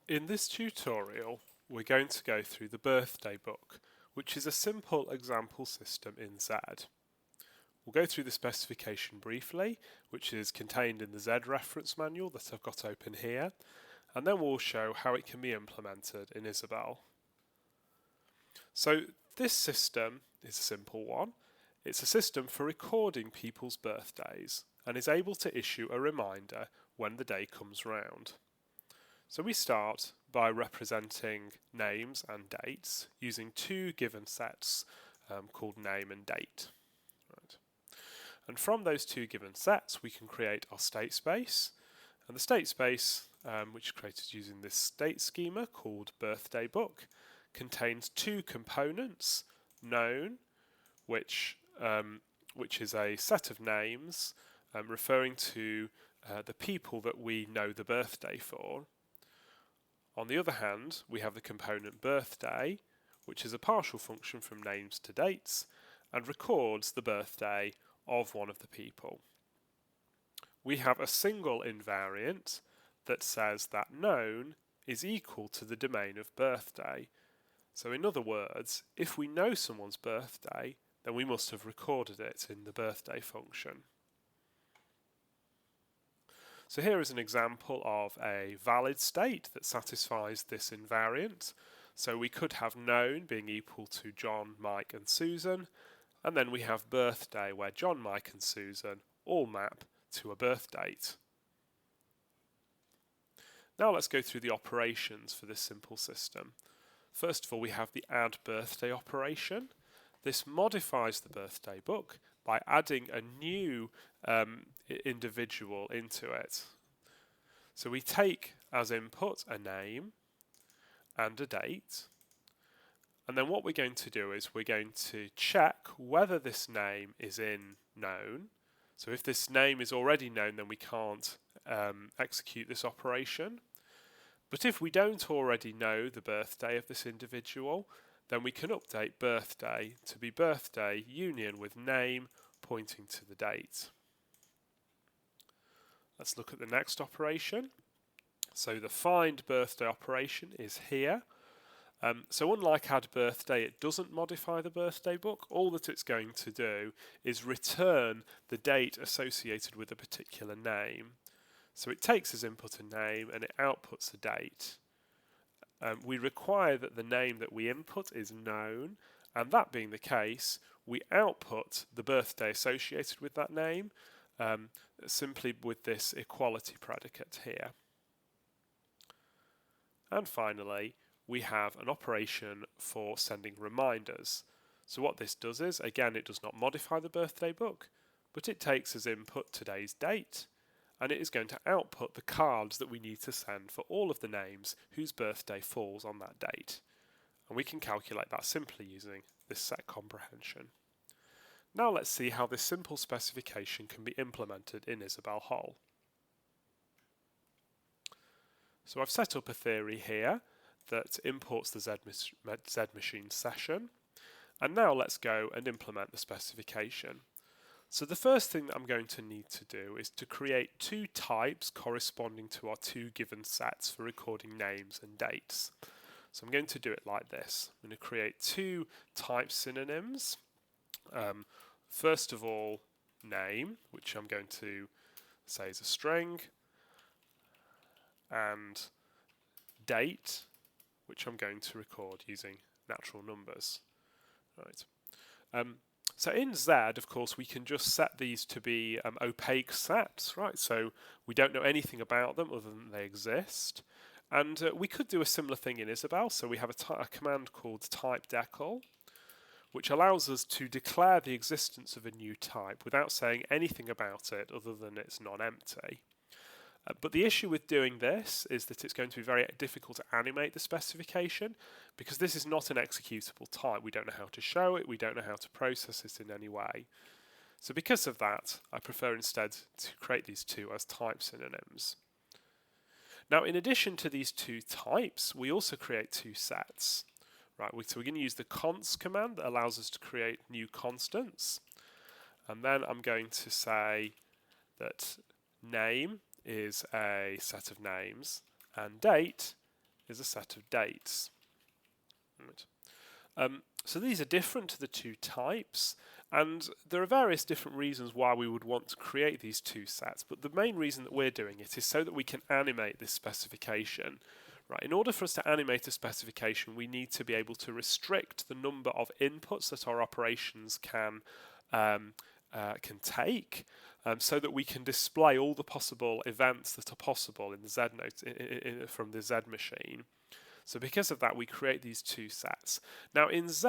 In this tutorial, we're going to go through the birthday book, which is a simple example system in Z. We'll go through the specification briefly, which is contained in the Z reference manual that I've got open here, and then we'll show how it can be implemented in Isabelle. So this system is a simple one. It's a system for recording people's birthdays and is able to issue a reminder when the day comes round. So we start by representing names and dates using two given sets called name and date. Right. And from those two given sets we can create our state space, and the state space, which is created using this state schema called birthday book, contains two components: known, which is a set of names referring to the people that we know the birthday for. On the other hand, we have the component birthday, which is a partial function from names to dates and records the birthday of one of the people. We have a single invariant that says that known is equal to the domain of birthday. So in other words, if we know someone's birthday, then we must have recorded it in the birthday function. So here is an example of a valid state that satisfies this invariant. So we could have known being equal to John, Mike and Susan, and then we have birthday where John, Mike and Susan all map to a birth date. Now let's go through the operations for this simple system. First of all, we have the add birthday operation. This modifies the birthday book by adding a new individual into it. So we take as input a name and a date, and then what we're going to do is we're going to check whether this name is in known. So if this name is already known, then we can't execute this operation. But if we don't already know the birthday of this individual, then we can update birthday to be birthday union with name pointing to the date. Let's look at the next operation. So the find birthday operation is here. So unlike add birthday, it doesn't modify the birthday book. All that it's going to do is return the date associated with a particular name. So it takes as input a name and it outputs a date. We require that the name that we input is known, and that being the case, we output the birthday associated with that name simply with this equality predicate here. And finally, we have an operation for sending reminders. So what this does is, again, it does not modify the birthday book, but it takes as input today's date, and it is going to output the cards that we need to send for all of the names whose birthday falls on that date. And we can calculate that simply using this set comprehension. Now let's see how this simple specification can be implemented in Isabelle Hall. So I've set up a theory here that imports the Z machine session, and now let's go and implement the specification. So the first thing that I'm going to need to do is to create two types corresponding to our two given sets for recording names and dates. So I'm going to do it like this. I'm going to create two type synonyms. First of all, name, which I'm going to say is a string, and date, which I'm going to record using natural numbers. Right. So in Z, of course, we can just set these to be opaque sets, right? So we don't know anything about them other than they exist. And we could do a similar thing in Isabelle. So we have a command called typeDecl, which allows us to declare the existence of a new type without saying anything about it other than it's non-empty. But the issue with doing this is that it's going to be very difficult to animate the specification because this is not an executable type. We don't know how to show it, we don't know how to process it in any way. So because of that, I prefer instead to create these two as type synonyms. Now, in addition to these two types, we also create two sets. Right, so we're going to use the const command that allows us to create new constants. And then I'm going to say that name is a set of names and date is a set of dates. Right. So these are different to the two types, and there are various different reasons why we would want to create these two sets, but the main reason that we're doing it is so that we can animate this specification. Right. In order for us to animate a specification, we need to be able to restrict the number of inputs that our operations can take, so that we can display all the possible events that are possible in the Z note from the Z machine. So because of that, we create these two sets. Now in Z,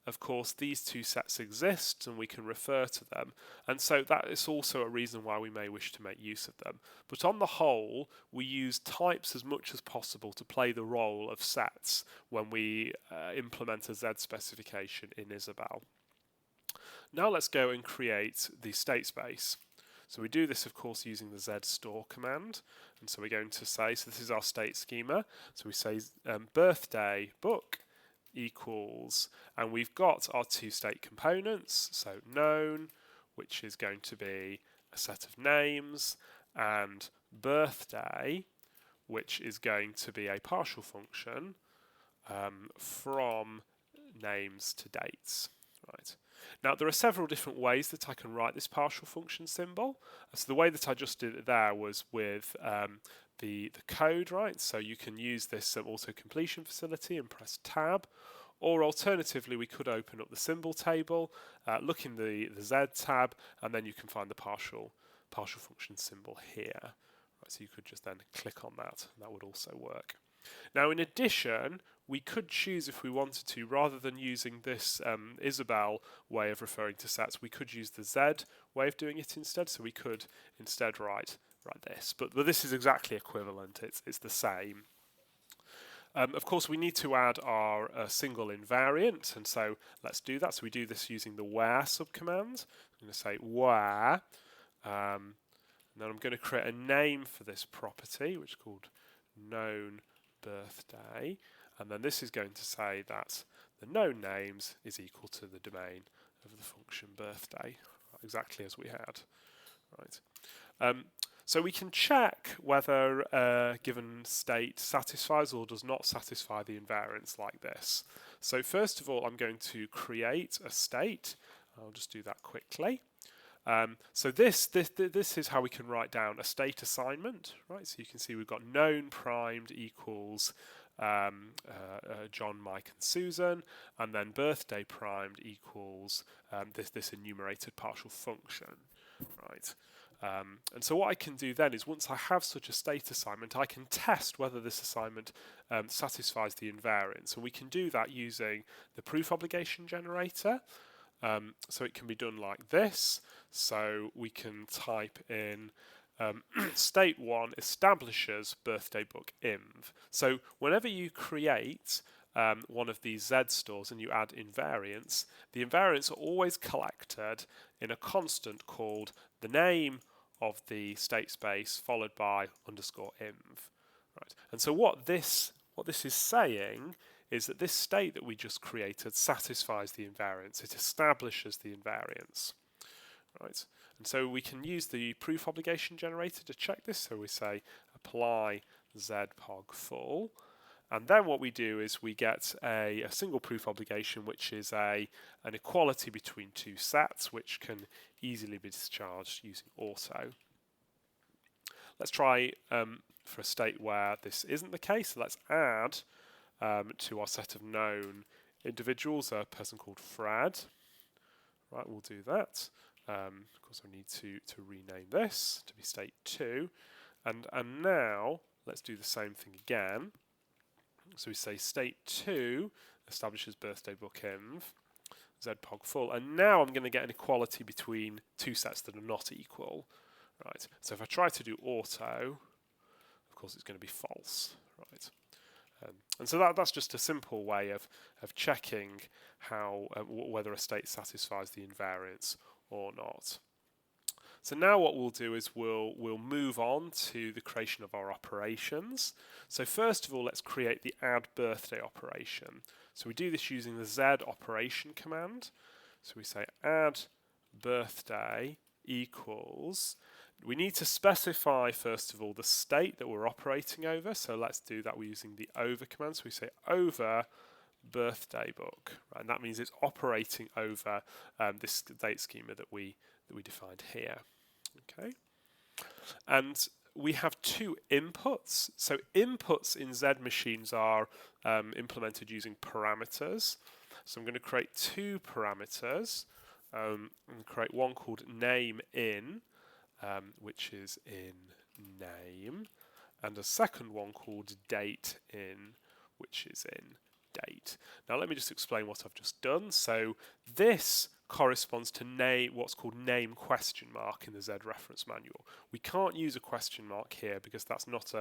of course, these two sets exist and we can refer to them. And so that is also a reason why we may wish to make use of them. But on the whole, we use types as much as possible to play the role of sets when we implement a Z specification in Isabelle. Now let's go and create the state space. So we do this, of course, using the zstore command. And so we're going to say, so this is our state schema. So we say birthday book equals, and we've got our two state components. So known, which is going to be a set of names, and birthday, which is going to be a partial function from names to dates. Right. Now there are several different ways that I can write this partial function symbol. So the way that I just did it there was with the code, right? So you can use this auto completion facility and press tab, or alternatively we could open up the symbol table, look in the Z tab, and then you can find the partial function symbol here. Right, so you could just then click on that, and that would also work. Now in addition, we could choose, if we wanted to, rather than using this Isabelle way of referring to sets, we could use the Z way of doing it instead. So we could instead write this, but this is exactly equivalent. It's the same. Of course, we need to add our single invariant, and so let's do that. So we do this using the where subcommand. I'm going to say where, and then I'm going to create a name for this property, which is called known birthday. And then this is going to say that the known names is equal to the domain of the function birthday, exactly as we had. Right. So we can check whether a given state satisfies or does not satisfy the invariants like this. So first of all, I'm going to create a state. I'll just do that quickly. So this is how we can write down a state assignment, right? So you can see we've got known primed equals John, Mike, and Susan, and then birthday primed equals this enumerated partial function, right? And so what I can do then is, once I have such a state assignment, I can test whether this assignment satisfies the invariant. So we can do that using the proof obligation generator. So it can be done like this. So we can type in state 1 establishes birthday book inv. So whenever you create one of these Z stores and you add invariants, the invariants are always collected in a constant called the name of the state space followed by underscore inv. Right. And so what this is saying is that this state that we just created satisfies the invariants. It establishes the invariants. Right. And so we can use the proof obligation generator to check this. So we say apply zpog full. And then what we do is we get a single proof obligation, which is an equality between two sets, which can easily be discharged using auto. Let's try for a state where this isn't the case. So let's add to our set of known individuals a person called Fred. Right, we'll do that. Of course, I need to rename this to be state 2. And now let's do the same thing again. So we say state 2 establishes birthday book inv, zpog full, and now I'm going to get an equality between two sets that are not equal. Right. So if I try to do auto, of course it's going to be false. Right. And so that's just a simple way of checking how whether a state satisfies the invariants or not. So now what we'll do is we'll move on to the creation of our operations. So first of all, let's create the add birthday operation. So we do this using the Z operation command. So we say add birthday equals. we need to specify first of all the state that we're operating over. So let's do that. We're using the over command. So we say over birthday book, right? And that means it's operating over this date schema that we defined here. Okay, and we have two inputs. So inputs in Z machines are implemented using parameters. So I'm going to create two parameters. I'm going to create one called name in, which is in name, and a second one called date in, which is in date. Now let me just explain what I've just done. So this corresponds to name, what's called name question mark in the Z reference manual. We can't use a question mark here because that's not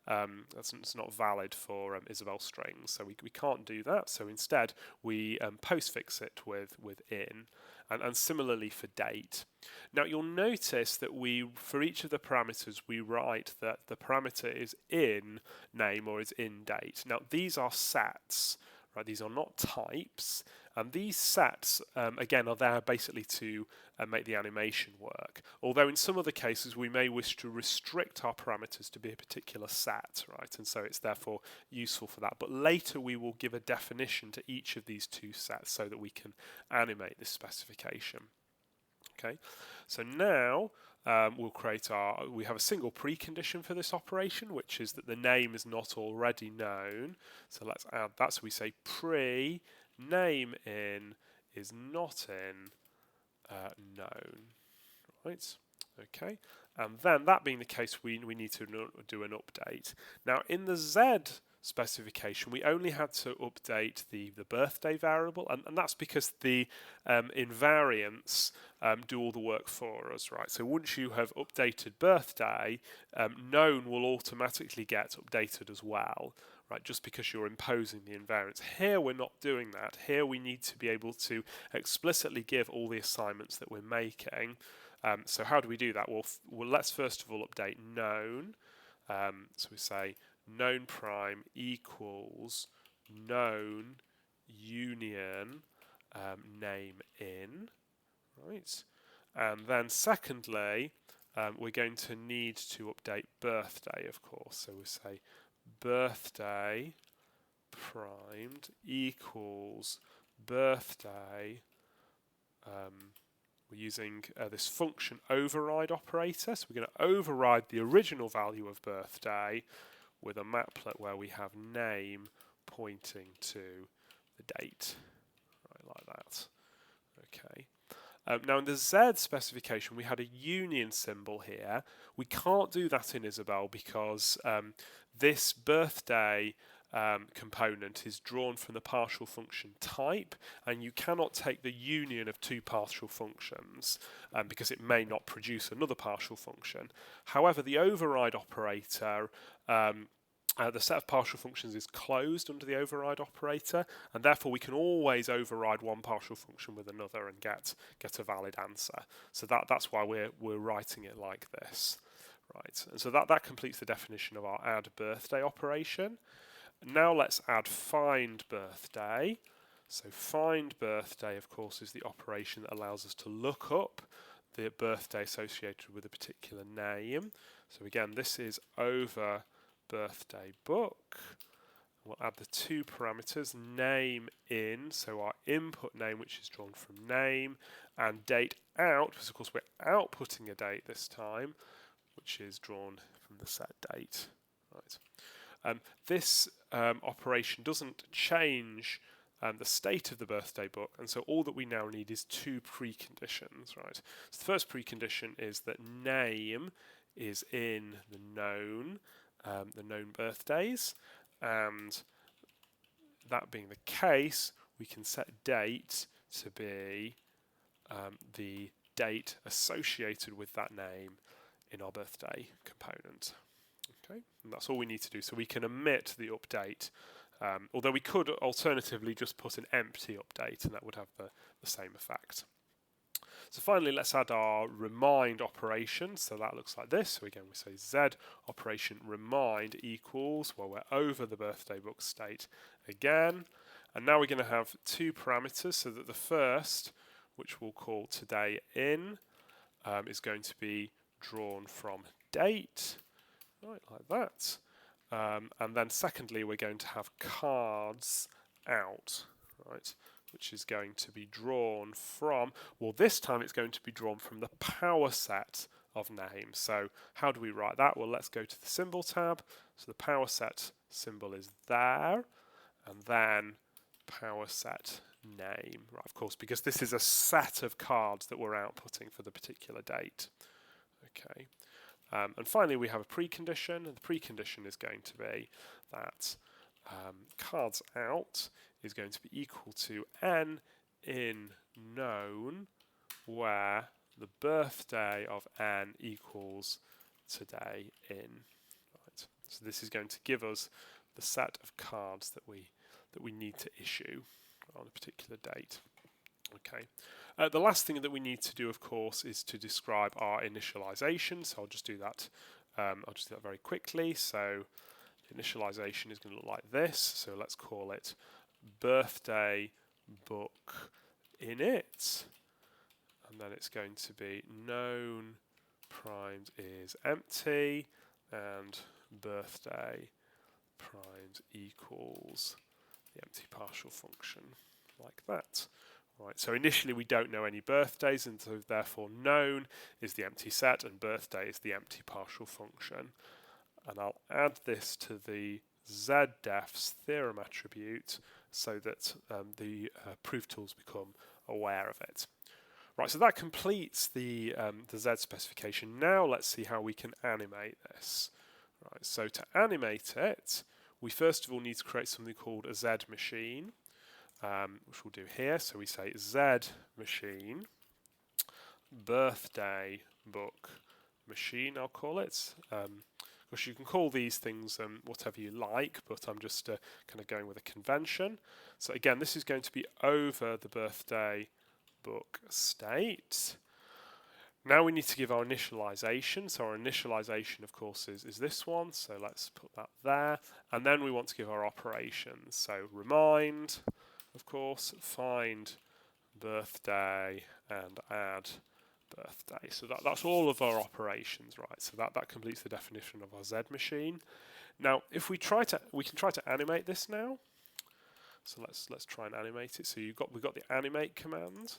that's not valid for Isabelle strings. So we can't do that. So instead we postfix it with in. And similarly for date. Now you'll notice that for each of the parameters, we write that the parameter is in name or is in date. Now these are sets, right? These are not types. And these sets, again, are there basically to make the animation work. Although in some other cases, we may wish to restrict our parameters to be a particular set, right? And so it's therefore useful for that. But later we will give a definition to each of these two sets so that we can animate this specification. Okay, so now we have a single precondition for this operation, which is that the name is not already known. So let's add that. So we say pre name in is not in known, right? Okay, and then that being the case, we need to do an update. Now in the Z specification, we only had to update the birthday variable, and that's because the invariants do all the work for us, right? So once you have updated birthday, known will automatically get updated as well, right? Just because you're imposing the invariants. Here we're not doing that. Here we need to be able to explicitly give all the assignments that we're making. So how do we do that? Well, let's first of all update known. So we say known prime equals known union name in, right? And then secondly, we're going to need to update birthday, of course. So we say birthday primed equals birthday. We're using this function override operator. So we're going to override the original value of birthday with a maplet where we have name pointing to the date, right, like that. Okay. Now in the Z specification, we had a union symbol here. We can't do that in Isabelle because this birthday component is drawn from the partial function type, and you cannot take the union of two partial functions because it may not produce another partial function. However, the override operator, the set of partial functions is closed under the override operator, and therefore we can always override one partial function with another and get a valid answer. So that's why we're writing it like this, right? And so that completes the definition of our add birthday operation. Now let's add find birthday. So find birthday, of course, is the operation that allows us to look up the birthday associated with a particular name. So again, this is over birthday book. We'll add the two parameters, name in, so our input name, which is drawn from name, and date out, because of course we're outputting a date this time, which is drawn from the set date. Right. This operation doesn't change the state of the birthday book, and so all that we now need is two preconditions, right? So the first precondition is that name is in the known birthdays, and that being the case, we can set date to be the date associated with that name in our birthday component. Okay, and that's all we need to do. So we can omit the update, although we could alternatively just put an empty update, and that would have the same effect. So finally, let's add our remind operation. So that looks like this. So again, we say Z operation remind equals, well, we're over the birthday book state again. And now we're going to have two parameters, so that the first, which we'll call today in, is going to be drawn from date, right, like that. And then secondly, we're going to have cards out, right, which is going to be drawn from, well, this time it's going to be drawn from the power set of names. So how do we write that? Well, let's go to the symbol tab. So the power set symbol is there, and then power set name, right, of course, because this is a set of cards that we're outputting for the particular date. Okay. And finally, we have a precondition, and the precondition is going to be that cards out is going to be equal to n in known, where the birthday of n equals today in. Right. So this is going to give us the set of cards that we need to issue on a particular date. Okay. The last thing that we need to do, of course, is to describe our initialization. So I'll just do that. I'll just do that very quickly. So initialization is going to look like this. So let's call it birthday book init, and then it's going to be known primed is empty, and birthday primed equals the empty partial function, like that. Right, so initially we don't know any birthdays, and so therefore known is the empty set and birthday is the empty partial function. And I'll add this to the zdefs theorem attribute so that the proof tools become aware of it. Right, so that completes the Z specification. Now let's see how we can animate this. Right, so to animate it, we first of all need to create something called a Z machine. Which we'll do here. So we say Z machine birthday book machine, I'll call it. Of course, you can call these things whatever you like, but I'm just kind of going with a convention. So again, this is going to be over the birthday book state. Now we need to give our initialization. So our initialization, of course, is this one. So let's put that there. And then we want to give our operations. So remind, of course, find birthday and add birthday. So that's all of our operations, right? So that completes the definition of our Z machine. Now, if we can try to animate this now. So let's try and animate it. So we've got the animate command.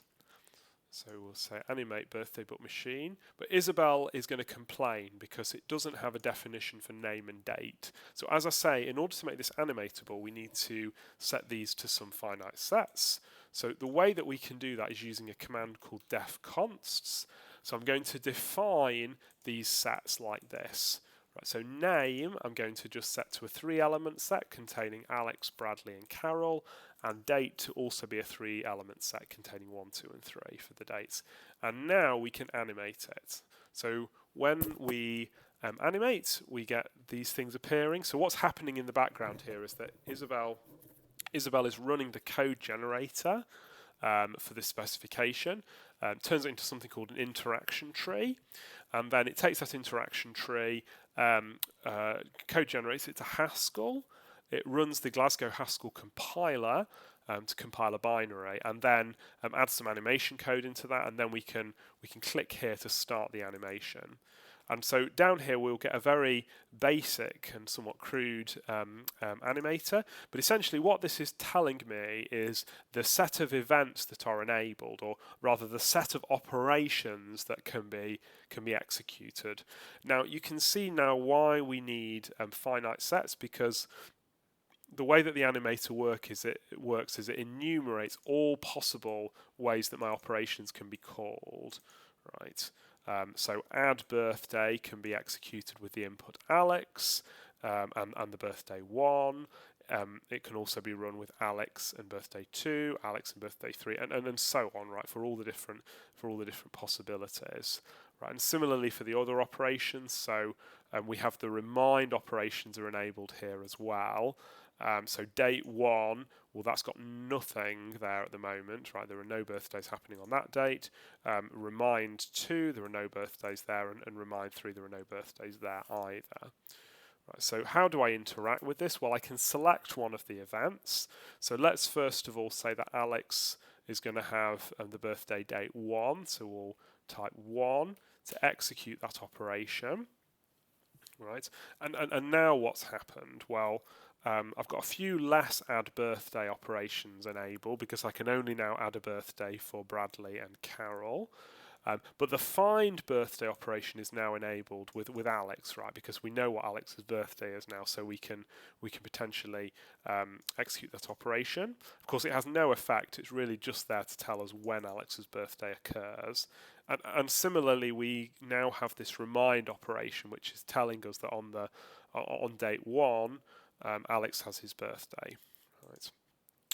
So we'll say animate birthday book machine, but Isabelle is going to complain because it doesn't have a definition for name and date. So as I say, in order to make this animatable, we need to set these to some finite sets. So the way that we can do that is using a command called defconsts. So I'm going to define these sets like this. Right, so name, I'm going to just set to a 3-element set containing Alex, Bradley and Carol, and date to also be a 3-element set containing 1, 2 and 3 for the dates. And now we can animate it. So when we animate, we get these things appearing. So what's happening in the background here is that Isabelle is running the code generator for this specification, turns it into something called an interaction tree, and then it takes that interaction tree, code generates it to Haskell, it runs the Glasgow Haskell compiler to compile a binary, and then adds some animation code into that, and then we can click here to start the animation. And so down here we'll get a very basic and somewhat crude animator, but essentially what this is telling me is the set of events that are enabled, or rather the set of operations that can be executed. Now you can see now why we need finite sets, because the way that the animator works is it enumerates all possible ways that my operations can be called, right? So add birthday can be executed with the input Alex and the birthday 1. It can also be run with Alex and birthday 2, Alex and birthday 3, and so on, right? For all the different possibilities, right? And similarly for the other operations, so we have the remind operations are enabled here as well. So date 1, well, that's got nothing there at the moment, right? There are no birthdays happening on that date. Remind 2, there are no birthdays there, and remind 3, there are no birthdays there either. Right, so how do I interact with this? Well, I can select one of the events. So let's first of all say that Alex is going to have the birthday date 1, so we'll type 1. to execute that operation. Right, and now what's happened? Well, I've got a few less add birthday operations enabled because I can only now add a birthday for Bradley and Carol. But the find birthday operation is now enabled with Alex, right? Because we know what Alex's birthday is now, so we can potentially execute that operation. Of course, it has no effect. It's really just there to tell us when Alex's birthday occurs. And similarly, we now have this remind operation, which is telling us that on date 1, Alex has his birthday. Right.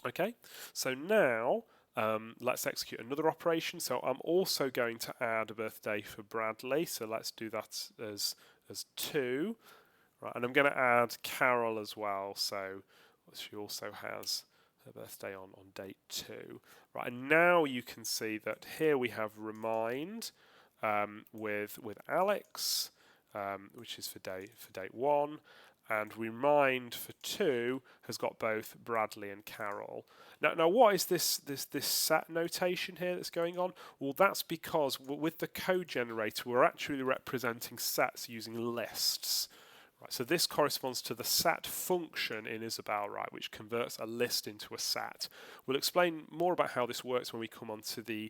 Okay. So now. Let's execute another operation. So I'm also going to add a birthday for Bradley. So let's do that as 2. Right, and I'm going to add Carol as well. So she also has her birthday on date 2. Right, and now you can see that here we have remind with Alex, which is for date 1. And remind for 2 has got both Bradley and Carol. Now what is this set notation here that's going on? Well, that's because with the code generator, we're actually representing sets using lists. Right, so this corresponds to the set function in Isabelle, right, which converts a list into a set. We'll explain more about how this works when we come on to the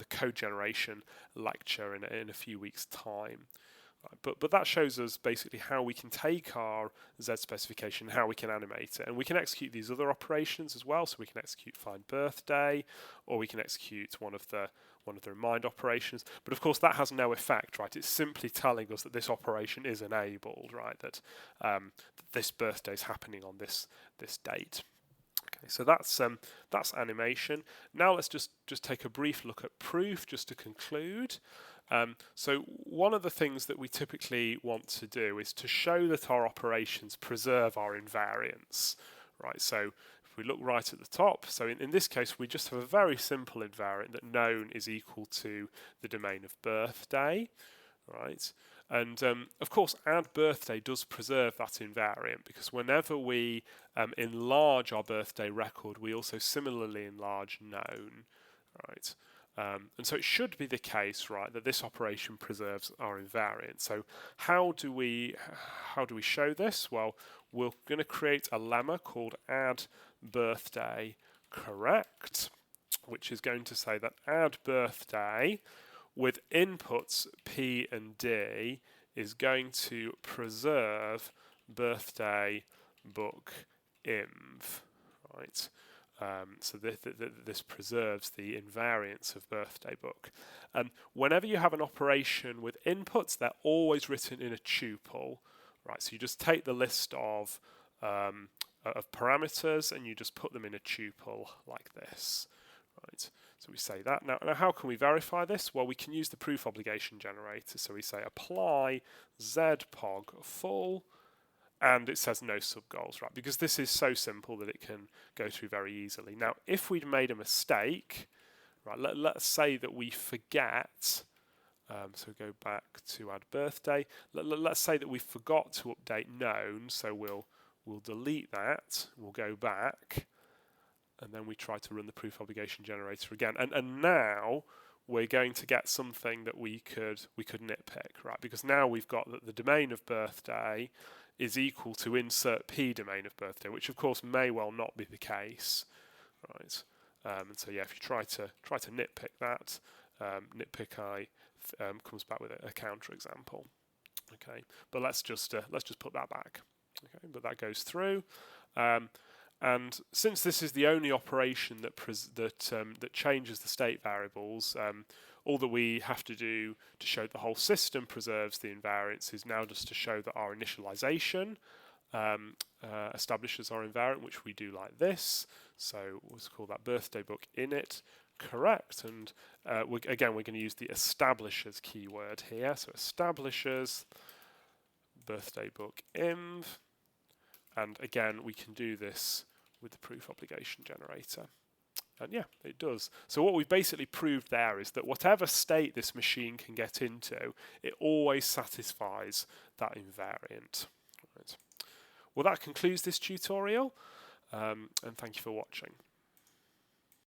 code generation lecture in a few weeks' time. But that shows us basically how we can take our Z specification, how we can animate it, and we can execute these other operations as well. So we can execute find birthday, or we can execute one of the remind operations. But of course, that has no effect, right? It's simply telling us that this operation is enabled, right? That this birthday is happening on this date. Okay, so that's animation. Now let's just take a brief look at proof, just to conclude. So one of the things that we typically want to do is to show that our operations preserve our invariance, right? So if we look right at the top, so in this case we just have a very simple invariant that known is equal to the domain of birthday, right? And of course add birthday does preserve that invariant, because whenever we enlarge our birthday record, we also similarly enlarge known, right? And so it should be the case, right, that this operation preserves our invariant. So how do we show this? Well, we're going to create a lemma called add birthday correct, which is going to say that add birthday with inputs P and D is going to preserve birthday book inv, right? So this preserves the invariance of birthday book. Whenever you have an operation with inputs, they're always written in a tuple, right? So you just take the list of parameters and you just put them in a tuple like this, right? So we say that. Now how can we verify this? Well, we can use the proof obligation generator. So we say apply zpog full, and it says no subgoals, right? Because this is so simple that it can go through very easily. Now, if we'd made a mistake, right, let's say that we forget, so go back to add birthday. Let's say that we forgot to update known, so we'll delete that, we'll go back, and then we try to run the proof obligation generator again. And now we're going to get something that we could nitpick, right? Because now we've got that the domain of birthday is equal to insert P domain of birthday, which of course may well not be the case, right? And so yeah, if you try to nitpick that, nitpick I comes back with a counter example. Okay, but let's just put that back. Okay, but that goes through. And since this is the only operation that changes the state variables, all that we have to do to show that the whole system preserves the invariance is now just to show that our initialization establishes our invariant, which we do like this. So let's call that birthday book init correct. And we're going to use the establishes keyword here. So establishes birthday book inv. And again, we can do this with the proof obligation generator. And yeah, it does. So what we've basically proved there is that whatever state this machine can get into, it always satisfies that invariant. Right. Well, that concludes this tutorial, and thank you for watching.